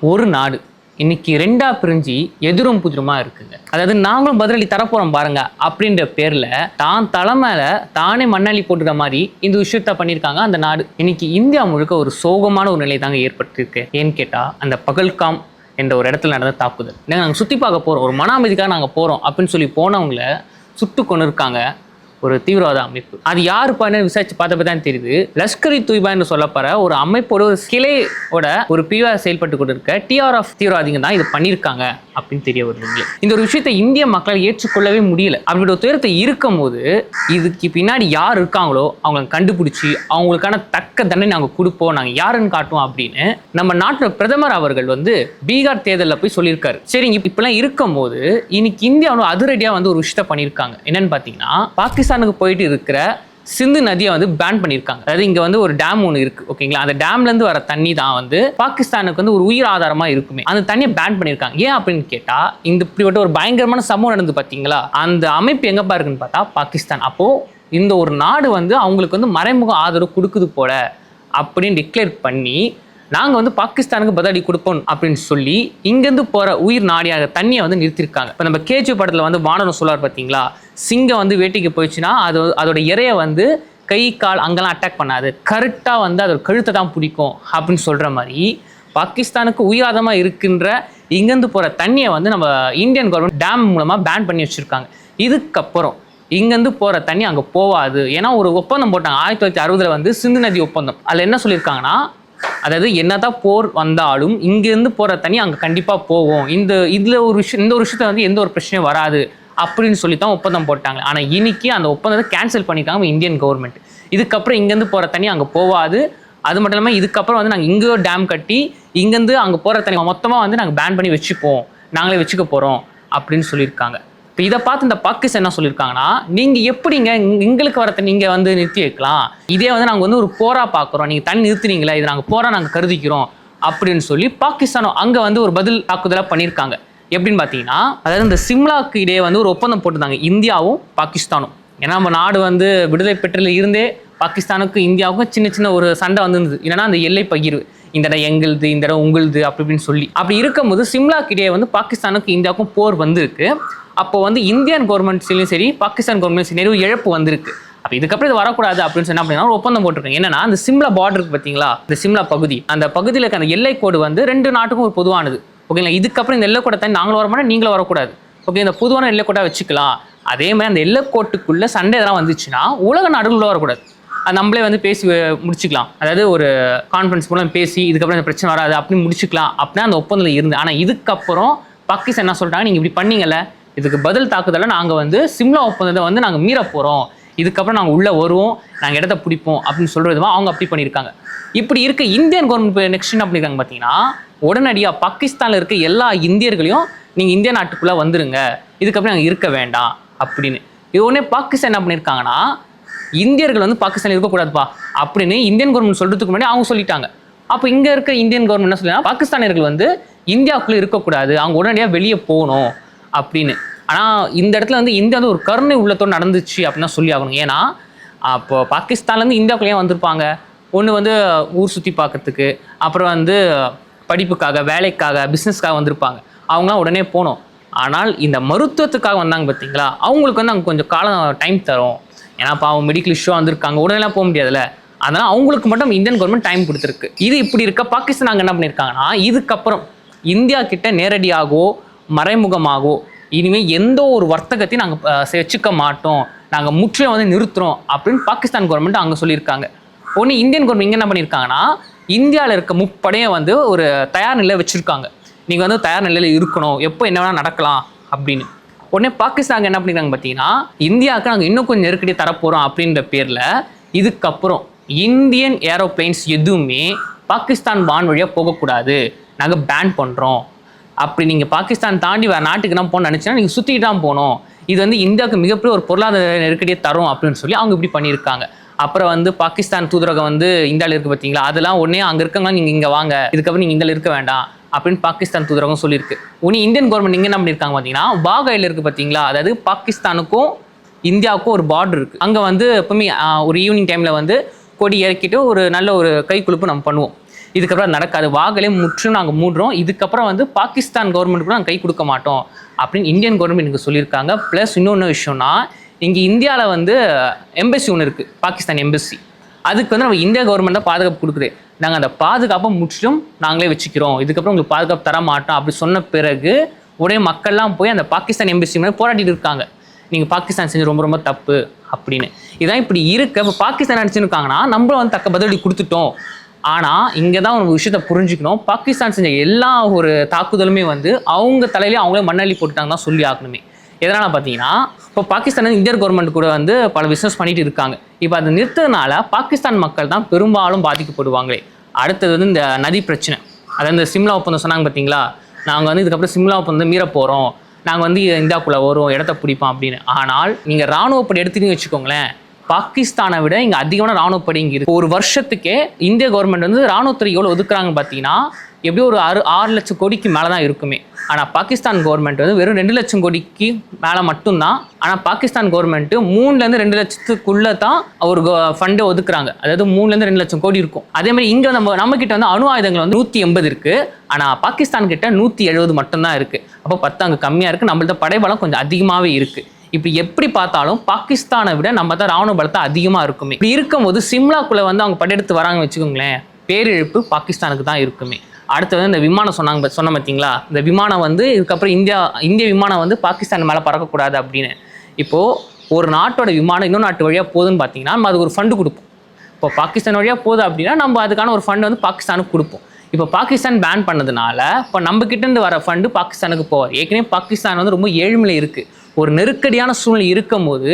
ஒரு நாடு இன்னைக்கு ரெண்டா பிரிஞ்சு எதிரும் புதிருமா இருக்குங்க. அதாவது நாங்களும் பதிலடி தரப்போறோம் பாருங்க அப்படின்ற பேர்ல தான் தலைமையில தானே மண்ணாளி போட்டுற மாதிரி இந்த விஷயத்த பண்ணியிருக்காங்க. அந்த நாடு இன்னைக்கு இந்தியா முழுக்க ஒரு சோகமான ஒரு நிலை தாங்க ஏற்பட்டிருக்கு. ஏன்னு கேட்டா அந்த பகல்காம் என்ற ஒரு இடத்துல நடந்த தாக்குதல். நாங்கள் சுற்றி பார்க்க போகிறோம், ஒரு மன அமைதிக்காக நாங்கள் போகிறோம் அப்படின்னு சொல்லி போனவங்கள சுட்டு கொண்டு இருக்காங்க ஒரு தீவிரவாத அமைப்பு. அது யாருப்பான்னு விசாரிச்சு பார்த்தப்ப தான் தெரியுது. லஷ்கர் இ தொய்பான்னு சொல்லப்படுற ஒரு அமைப்போட ஒரு கிளையோட ஒரு பிரிவாக செயல்பட்டு கொண்டு இருக்க டிஆர்எஃப் தீவிரவாதிகள் தான் இது பண்ணியிருக்காங்க அப்படின்னு தெரிய வருது. இந்த ஒரு விஷயத்தை இந்திய மக்கள் ஏற்றுக்கொள்ளவே முடியல. அப்படி ஒரு துயரத்தை இருக்கும் போது இதுக்கு பின்னாடி யார் இருக்காங்களோ அவங்களை கண்டுபிடிச்சி அவங்களுக்கான தக்க தண்டனை நாங்கள் கொடுப்போம், நாங்கள் யாருன்னு காட்டுவோம் அப்படின்னு நம்ம நாட்டோட பிரதமர் அவர்கள் பீகார் தேர்தலில் போய் சொல்லியிருக்காரு. சரிங்க, இப்பெல்லாம் இருக்கும் போது இன்னைக்கு இந்தியாவில் அதிரடியாக ஒரு விஷயத்த பண்ணியிருக்காங்க. என்னன்னு பார்த்தீங்கன்னா, பாகிஸ்தானுக்கு போயிட்டு இருக்கிற சிந்து நதியை பேன் பண்ணியிருக்காங்க. அதாவது இங்க ஒரு டேம் ஒன்று இருக்கு, ஓகேங்களா? அந்த டேம்ல இருந்து வர தண்ணி தான் பாகிஸ்தானுக்கு ஒரு உயிர் ஆதாரமா இருக்குமே. அந்த தண்ணியை பேன் பண்ணியிருக்காங்க. ஏன் அப்படின்னு கேட்டா, இந்த இப்படிப்பட்ட ஒரு பயங்கரமான சம்பவம் நடந்து பார்த்தீங்களா, அந்த அமைப்பு எங்கப்பா இருக்குன்னு பார்த்தா பாகிஸ்தான். அப்போ இந்த ஒரு நாடு அவங்களுக்கு மறைமுக ஆதரவு கொடுக்குது போல அப்படின்னு டிக்ளேர் பண்ணி நாங்கள் பாகிஸ்தானுக்கு பதிலடி கொடுப்போம் அப்படின்னு சொல்லி இங்கேருந்து போகிற உயிர் நாடியாக தண்ணியை நிறுத்திருக்காங்க. இப்போ நம்ம கேஜி படத்தில் வானரம் சொல்லார் பார்த்தீங்களா, சிங்கம் வேட்டைக்கு போயிடுச்சுன்னா அதோட இறைய கை கால் அங்கெல்லாம் அட்டாக் பண்ணாது, கரெக்டாக அதோட கழுத்தை தான் பிடிக்கும் அப்படின்னு சொல்கிற மாதிரி பாகிஸ்தானுக்கு உயிராதமாக இருக்கின்ற இங்கேருந்து போகிற தண்ணியை நம்ம இந்தியன் கவர்மெண்ட் டேம் மூலமாக பேன் பண்ணி வச்சுருக்காங்க. இதுக்கப்புறம் இங்கேருந்து போகிற தண்ணி அங்கே போகாது. ஏன்னா ஒரு ஒப்பந்தம் போட்டாங்க 1960 சிந்து நதி ஒப்பந்தம். அதில் என்ன சொல்லியிருக்காங்கன்னா, அதாவது என்னதான் போர் வந்தாலும் இங்கேருந்து போகிற தண்ணி அங்கே கண்டிப்பாக போகும், இந்த ஒரு விஷயத்த எந்த ஒரு பிரச்சனையும் வராது அப்படின்னு சொல்லி தான் ஒப்பந்தம் போட்டாங்க. ஆனால் இன்னைக்கு அந்த ஒப்பந்தத்தை கேன்சல் பண்ணியிருக்காங்க இந்தியன் கவர்மெண்ட். இதுக்கப்புறம் இங்கேருந்து போகிற தண்ணி அங்கே போகாது. அது மட்டும் இல்லாமல் இதுக்கப்புறம் நாங்கள் இங்கேயோ டேம் கட்டி இங்கேருந்து அங்கே போகிற தண்ணி மொத்தமாக நாங்கள் பேன் பண்ணி வச்சுப்போம், நாங்களே வச்சுக்க போகிறோம் அப்படின்னு சொல்லியிருக்காங்க. இப்போ இதை பார்த்து இந்த பாகிஸ்தான் என்ன சொல்லியிருக்காங்கன்னா, நீங்கள் எப்படிங்க எங்களுக்கு வர தண்ணி நீங்கள் நிறுத்தி வைக்கலாம், இதே நாங்கள் ஒரு போரா பார்க்குறோம், நீங்கள் தண்ணி நிறுத்துனீங்களா, இது நாங்கள் போரா நாங்கள் கருதிக்கிறோம் அப்படின்னு சொல்லி பாகிஸ்தானும் அங்கே ஒரு பதில் தாக்குதலாக பண்ணியிருக்காங்க. எப்படின்னு பார்த்தீங்கன்னா, அதாவது இந்த சிம்லாக்கு இடையே ஒரு ஒப்பந்தம் போட்டிருந்தாங்க இந்தியாவும் பாகிஸ்தானும். ஏன்னா நம்ம நாடு விடுதலை பெற்றில் இருந்தே பாகிஸ்தானுக்கும் இந்தியாவுக்கும் சின்ன சின்ன ஒரு சண்டை இருந்தது. என்னன்னா அந்த எல்லை பகிர்வு, இந்த இடம் எங்களுது, இந்த இடம் உங்களுது அப்படின்னு சொல்லி. அப்படி இருக்கும்போது சிம்லாக்கு இடையே பாகிஸ்தானுக்கும் இந்தியாவுக்கும் போர் வந்திருக்கு. அப்போ இந்தியன் கவர்மெண்ட்ஸ்லையும் சரி பாகிஸ்தான் கவர்மெண்ட்ஸ் நிறைய இழப்பு வந்திருக்கு. அப்போ இதுக்கப்புறம் இது வரக்கூடாது அப்படின்னு சொன்னா அப்படின்னா ஒரு ஒப்பந்தம் போட்டிருக்காங்க. என்னன்னா அந்த சிம்லா பார்டர் இருக்கு பார்த்தீங்களா, இந்த சிம்லா பகுதி, அந்த பகுதியில் இருக்க அந்த எல்லை கோடு ரெண்டு நாட்டுக்கும் ஒரு பொதுவானது, ஓகேங்களா? இதுக்கப்புறம் இந்த எல்லை கோட்டை தண்ணி நாங்களும் வர மாட்டோம், நீங்களும் வரக்கூடாது, ஓகே? இந்த பொதுவான எல்லை கோட்டை வச்சுக்கலாம். அதே மாதிரி அந்த எல்லை கோட்டுக்குள்ள சண்டை எதெல்லாம் வந்துச்சுன்னா உலக நாடுகளுள்ள வரக்கூடாது, அது நம்மளே பேசி முடிச்சுக்கலாம். அதாவது ஒரு கான்ஃபரன்ஸ் மூலம் பேசி இதுக்கப்புறம் இந்த பிரச்சனை வராது அப்படின்னு முடிச்சுக்கலாம் அப்படின்னா அந்த ஒப்பந்தத்தில் இருந்து. ஆனால் இதுக்கப்புறம் பாகிஸ்தான் என்ன சொல்லிட்டாங்க, நீங்கள் இப்படி பண்ணீங்கல்ல, இதுக்கு பதில் தாக்குதலை நாங்கள் சிம்லா ஒப்பந்தத்தை நாங்கள் மீற போகிறோம், இதுக்கப்புறம் நாங்கள் உள்ளே வருவோம், நாங்கள் இடத்த பிடிப்போம் அப்படின்னு சொல்கிறதுமா அவங்க அப்படி பண்ணியிருக்காங்க. இப்படி இருக்க இந்தியன் கவர்மெண்ட் நெக்ஸ்ட் என்ன பண்ணியிருக்காங்க பார்த்தீங்கன்னா, உடனடியாக பாகிஸ்தானில் இருக்க எல்லா இந்தியர்களையும் நீங்கள் இந்திய நாட்டுக்குள்ளே வந்துருங்க, இதுக்கப்புறம் நாங்கள் இருக்க வேண்டாம் அப்படின்னு. இது உடனே பாகிஸ்தான் என்ன பண்ணியிருக்காங்கன்னா, இந்தியர்கள் பாகிஸ்தான் இருக்கக்கூடாதுப்பா அப்படின்னு இந்தியன் கவர்மெண்ட் சொல்கிறதுக்கு முன்னாடி அவங்க சொல்லிட்டாங்க. அப்போ இங்கே இருக்க இந்தியன் கவர்மெண்ட் என்ன சொல்லினா, பாகிஸ்தானியர்கள் இந்தியாவுக்குள்ளே இருக்கக்கூடாது, அவங்க உடனடியாக வெளியே போகணும் அப்படின்னு. ஆனால் இந்த இடத்துல இந்தியா ஒரு கருணை உள்ளத்தோடு நடந்துச்சு அப்படின்னு சொல்லி ஆகணும். ஏன்னா அப்போ பாகிஸ்தான்லேருந்து இந்தியாவுக்குள்ளேயே வந்திருப்பாங்க. ஒன்று ஊர் சுற்றி பார்க்கறதுக்கு, அப்புறம் படிப்புக்காக, வேலைக்காக, பிஸ்னஸ்க்காக வந்திருப்பாங்க. அவங்களாம் உடனே போகணும். ஆனால் இந்த மருத்துவத்துக்காக வந்தாங்க பார்த்தீங்களா, அவங்களுக்கு அங்கே கொஞ்சம் காலம் டைம் தரும். ஏன்னா இப்போ அவங்க மெடிக்கல் இஷ்யூ வந்திருக்காங்க, உடனேலாம் போக முடியாதுல்ல. அதனால் அவங்களுக்கு மட்டும் இந்தியன் கவர்மெண்ட் டைம் கொடுத்துருக்கு. இது இப்படி இருக்க பாகிஸ்தான் அங்கே என்ன பண்ணியிருக்காங்கன்னா, இதுக்கப்புறம் இந்தியா கிட்ட நேரடியாகவோ மறைமுகமாகவோ இனிமேல் எந்த ஒரு வர்த்தகத்தையும் நாங்கள் வச்சுக்க மாட்டோம், நாங்கள் முற்றிலும் நிறுத்துறோம் அப்படின்னு பாகிஸ்தான் கவர்மெண்ட் அங்கே சொல்லியிருக்காங்க. ஒன்று இந்தியன் கவர்மெண்ட் இங்கே என்ன பண்ணியிருக்காங்கன்னா, இந்தியாவில் இருக்க முப்படையை ஒரு தயார் நிலையை வச்சுருக்காங்க. நீங்கள் தயார் நிலையில் இருக்கணும், எப்போ என்ன வேணால் நடக்கலாம் அப்படின்னு. உடனே பாகிஸ்தான் என்ன பண்ணியிருக்காங்க பார்த்தீங்கன்னா, இந்தியாவுக்கு நாங்கள் இன்னும் கொஞ்சம் நெருக்கடி தரப்போகிறோம் அப்படின்ற பேரில் இதுக்கப்புறம் இந்தியன் ஏரோப்ளைன்ஸ் எதுவுமே பாகிஸ்தான் வான்வழியாக போகக்கூடாது, நாங்கள் பேன் பண்ணுறோம். அப்படி நீங்கள் பாகிஸ்தான் தாண்டி வேறு நாட்டுக்கு என்ன போகணும்னு நினச்சின்னா நீங்கள் சுற்றிட்டு தான் போகணும், இது இந்தியாவுக்கு மிகப்பெரிய ஒரு பொருளாதார நெருக்கடியை தரும் அப்படின்னு சொல்லி அவங்க இப்படி பண்ணியிருக்காங்க. அப்புறம் பாகிஸ்தான் தூதரகம் இந்தியாவில் இருக்குது பார்த்தீங்களா, அதெல்லாம் உடனே அங்கே இருக்கவங்க நீங்கள் இங்கே வாங்க, இதுக்கப்புறம் நீங்கள் இந்தியாவில் இருக்க வேண்டாம் அப்படின்னு பாகிஸ்தான் தூதரகம் சொல்லியிருக்கு. ஒன்று இந்தியன் கவர்மெண்ட் இங்கே என்ன பண்ணியிருக்காங்க பார்த்தீங்கன்னா, வாகாயில் இருக்குது பார்த்தீங்களா, அதாவது பாகிஸ்தானுக்கும் இந்தியாவுக்கும் ஒரு பார்டர் இருக்குது. அங்கே எப்பவுமே ஒரு ஈவினிங் டைமில் கொடி இறக்கிட்டு ஒரு நல்ல ஒரு கைக்குழுப்பு நம்ம பண்ணுவோம். இதுக்கப்புறம் நடக்காது, வாகலே முற்றும் நாங்கள் மூடுறோம், இதுக்கப்புறம் வந்து பாகிஸ்தான் கவர்மெண்ட் கூட நாங்கள் கை கொடுக்க மாட்டோம் அப்படின்னு இந்தியன் கவர்மெண்ட் எனக்கு சொல்லியிருக்காங்க. ப்ளஸ் இன்னொன்று விஷயம்னா, இங்கே இந்தியாவில் வந்து எம்பசி ஒன்று இருக்குது, பாகிஸ்தான் எம்பசி. அதுக்கு வந்து நம்ம இந்தியா கவர்மெண்ட் தான் பாதுகாப்பு கொடுக்குது. நாங்கள் அந்த பாதுகாப்பை முற்றிலும் நாங்களே வச்சுக்கிறோம், இதுக்கப்புறம் உங்களுக்கு பாதுகாப்பு தர மாட்டோம் அப்படி சொன்ன பிறகு உடைய மக்கள்லாம் போய் அந்த பாகிஸ்தான் எம்பசி மேலே போராட்டிட்டு இருக்காங்க, நீங்கள் பாகிஸ்தான் செஞ்சு ரொம்ப ரொம்ப தப்பு அப்படின்னு. இதான் இப்படி இருக்க இப்போ பாகிஸ்தான் அடிச்சுருக்காங்கன்னா நம்மளும் வந்து தக்க பதிலடி கொடுத்துட்டோம். ஆனால் இங்கே தான் ஒரு விஷயத்தை புரிஞ்சுக்கணும், பாகிஸ்தான் செஞ்ச எல்லா ஒரு தாக்குதலுமே வந்து அவங்க தலையிலேயே அவங்களே மண்ணள்ளி போட்டுட்டாங்க தான் சொல்லி ஆகணுமே. எதனால் பார்த்தீங்கன்னா, இப்போ பாகிஸ்தான் இந்தியன் கவர்மெண்ட் கூட வந்து பல பிஸ்னஸ் பண்ணிட்டு இருக்காங்க. இப்போ அதை நிறுத்ததுனால பாகிஸ்தான் மக்கள் தான் பெரும்பாலும் பாதிக்கப்படுவாங்களே. அடுத்தது வந்து இந்த நதி பிரச்சனை, அதாவது இந்த சிம்லா ஒப்பந்தம் சொன்னாங்க பார்த்தீங்களா, நாங்கள் வந்து இதுக்கப்புறம் சிம்லா ஒப்பந்தம் மீற போகிறோம், நாங்கள் வந்து இந்தியாவுக்குள்ளே வரும், இடத்த பிடிப்போம் அப்படின்னு. ஆனால் நீங்கள் இராணுவப்படி எடுத்துன்னு வச்சுக்கோங்களேன், பாகிஸ்தானை விட இங்கே அதிகமான இராணுவப்படி இங்கே இருக்குது. ஒரு வருஷத்துக்கே இந்திய கவர்மெண்ட் வந்து இராணுவத்துறை எவ்வளோ ஒதுக்குறாங்க பார்த்தீங்கன்னா, எப்படியும் ஒரு 6 லட்சம் கோடிக்கு மேலே தான் இருக்குமே. ஆனால் பாகிஸ்தான் கவர்மெண்ட் வந்து வெறும் 2 லட்சம் கோடிக்கு மேலே மட்டும்தான். ஆனால் பாகிஸ்தான் கவர்மெண்ட்டு 3லேருந்து 2 லட்சத்துக்குள்ளே தான் ஒரு ஃபண்டை ஒதுக்குறாங்க, அதாவது 3லேருந்து 2 லட்சம் கோடி இருக்கும். அதே மாதிரி இங்கே நம்ம கிட்ட வந்து அணு ஆயுதங்கள் வந்து 180 இருக்குது, ஆனால் பாகிஸ்தான் கிட்ட 170 மட்டும்தான் இருக்குது. அப்போ 10 அங்கே கம்மியாக இருக்குது, நம்மள்ட்ட படைபலம் கொஞ்சம் அதிகமாகவே இருக்குது. இப்படி எப்படி பார்த்தாலும் பாகிஸ்தானை விட நம்ம தான் ராணுவ பலத்தை அதிகமாக இருக்குமே. இப்படி இருக்கும்போது சிம்லாக்குள்ளே வந்து அவங்க படையெடுத்து வராங்கன்னு வச்சுக்கோங்களேன், பேரிழப்பு பாகிஸ்தானுக்கு தான் இருக்குமே. அடுத்தது இந்த விமானம் சொன்ன பார்த்தீங்களா, இந்த விமானம் வந்து இதுக்கப்புறம் இந்திய விமானம் வந்து பாகிஸ்தான் மேலே பறக்கக்கூடாது அப்படின்னு. இப்போது ஒரு நாட்டோட விமானம் இன்னொரு நாட்டு வழியாக போகுதுன்னு பார்த்தீங்கன்னா நம்ம அதுக்கு ஒரு ஃபண்டு கொடுப்போம். இப்போ பாகிஸ்தான் வழியாக போகுது அப்படின்னா நம்ம அதுக்கான ஒரு ஃபண்டு வந்து பாகிஸ்தானுக்கு கொடுப்போம். இப்போ பாகிஸ்தான் பேன் பண்ணதுனால இப்போ நம்மக்கிட்டேருந்து வர ஃபண்டு பாகிஸ்தானுக்கு போகும். ஏற்கனவே பாகிஸ்தான் வந்து ரொம்ப ஏழ்மையில் இருக்குது, ஒரு நெருக்கடியான சூழ்நிலை இருக்கும் போது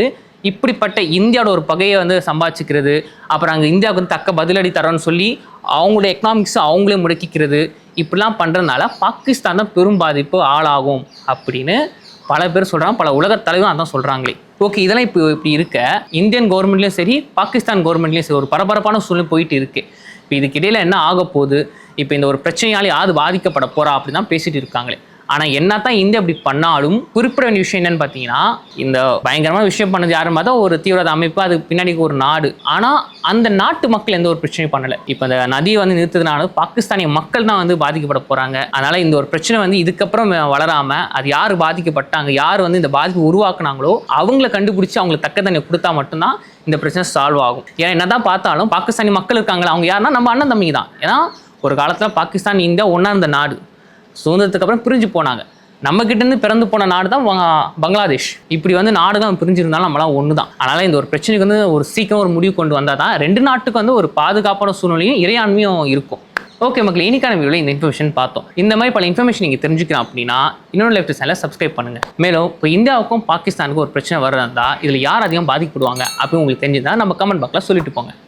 இப்படிப்பட்ட இந்தியாவோட ஒரு பகையை வந்து சம்பாதிச்சுக்கிறது, அப்புறம் அங்கே இந்தியாவுக்கு வந்து தக்க பதிலடி தரோன்னு சொல்லி அவங்களுடைய எக்கனாமிக்ஸை அவங்களே முடக்கிக்கிறது, இப்படிலாம் பண்ணுறதுனால பாகிஸ்தான் தான் பெரும் பாதிப்பு ஆளாகும் அப்படின்னு பல பேர் சொல்கிறாங்க, பல உலக தலைவரும் அதான் சொல்கிறாங்களே. ஓகே, இதெல்லாம் இப்படி இருக்க இந்தியன் கவர்மெண்ட்லேயும் சரி பாகிஸ்தான் கவர்மெண்ட்லேயும் சரி ஒரு பரபரப்பான சூழ்நிலை போயிட்டு இருக்குது. இப்போ இதுக்கிடையில் என்ன ஆக போகுது, இப்போ இந்த ஒரு பிரச்சனையால் யாரு பாதிக்கப்பட போகிறா அப்படி தான் பேசிகிட்டு இருக்காங்களே. ஆனால் என்ன தான் இந்தியா அப்படி பண்ணாலும் குறிப்பிட வேண்டிய விஷயம் என்னன்னு பார்த்தீங்கன்னா, இந்த பயங்கரமான விஷயம் பண்ணது யாரும் பார்த்தா ஒரு தீவிரவாத அமைப்பு, அதுக்கு பின்னாடி ஒரு நாடு. ஆனால் அந்த நாட்டு மக்கள் எந்த ஒரு பிரச்சனையும் பண்ணலை. இப்போ இந்த நதியை வந்து நிறுத்ததுனால பாகிஸ்தானிய மக்கள் தான் வந்து பாதிக்கப்பட போகிறாங்க. அதனால் இந்த ஒரு பிரச்சனை வந்து இதுக்கப்புறம் வளராமல் அது யார் பாதிக்கப்பட்டாங்க, யார் வந்து இந்த பாதிப்பு உருவாக்குனாங்களோ அவங்கள கண்டுபிடிச்சி அவங்களுக்கு தக்க தண்ணி கொடுத்தா மட்டும்தான் இந்த பிரச்சனை சால்வ் ஆகும். ஏன்னா என்ன தான் பார்த்தாலும் பாகிஸ்தானி மக்கள் இருக்காங்களா, அவங்க யாருன்னா நம்ம அண்ணன் தம்பிங்க தான். ஏன்னா ஒரு காலத்தில் பாகிஸ்தான் இந்தியா ஒன்றா இருந்த நாடு, சுதந்திரத்துக்கு அப்புறம் பிரிஞ்சு போனாங்க. நம்ம கிட்டேருந்து பிறந்து போன நாடு தான் பங்களாதேஷ். இப்படி வந்து நாடுகள் பிரிஞ்சிருந்தாலும் நம்மளாம் ஒன்று தான். அதனால் இந்த ஒரு பிரச்சனைக்கு வந்து ஒரு சீக்கிரம் ஒரு முடிவு கொண்டு வந்தால் தான் 2 நாட்டுக்கு வந்து ஒரு பாதுகாப்பான சூழ்நிலையும் இறையாண்மையும் இருக்கும். ஓகே மக்கள், இன்னைக்கான வீடியோவில் இந்த இன்ஃபர்மேஷன் பார்த்தோம். இந்த மாதிரி பல இன்ஃபர்மேஷன் நீங்கள் தெரிஞ்சுக்கலாம் அப்படின்னா இன்னொரு லைஃப் சேனலை சப்ஸ்கிரைப் பண்ணுங்கள். மேலும் இப்போ இந்தியாவுக்கும் பாகிஸ்தானுக்கும் ஒரு பிரச்சனை வர்றதா இருந்தால் இதில் யார் அதிகம் பாதிக்கப்படுவாங்க அப்படின்னு உங்களுக்கு தெரிஞ்சுதான் நம்ம கமெண்ட் பாக்ஸில் சொல்லிட்டு போங்க.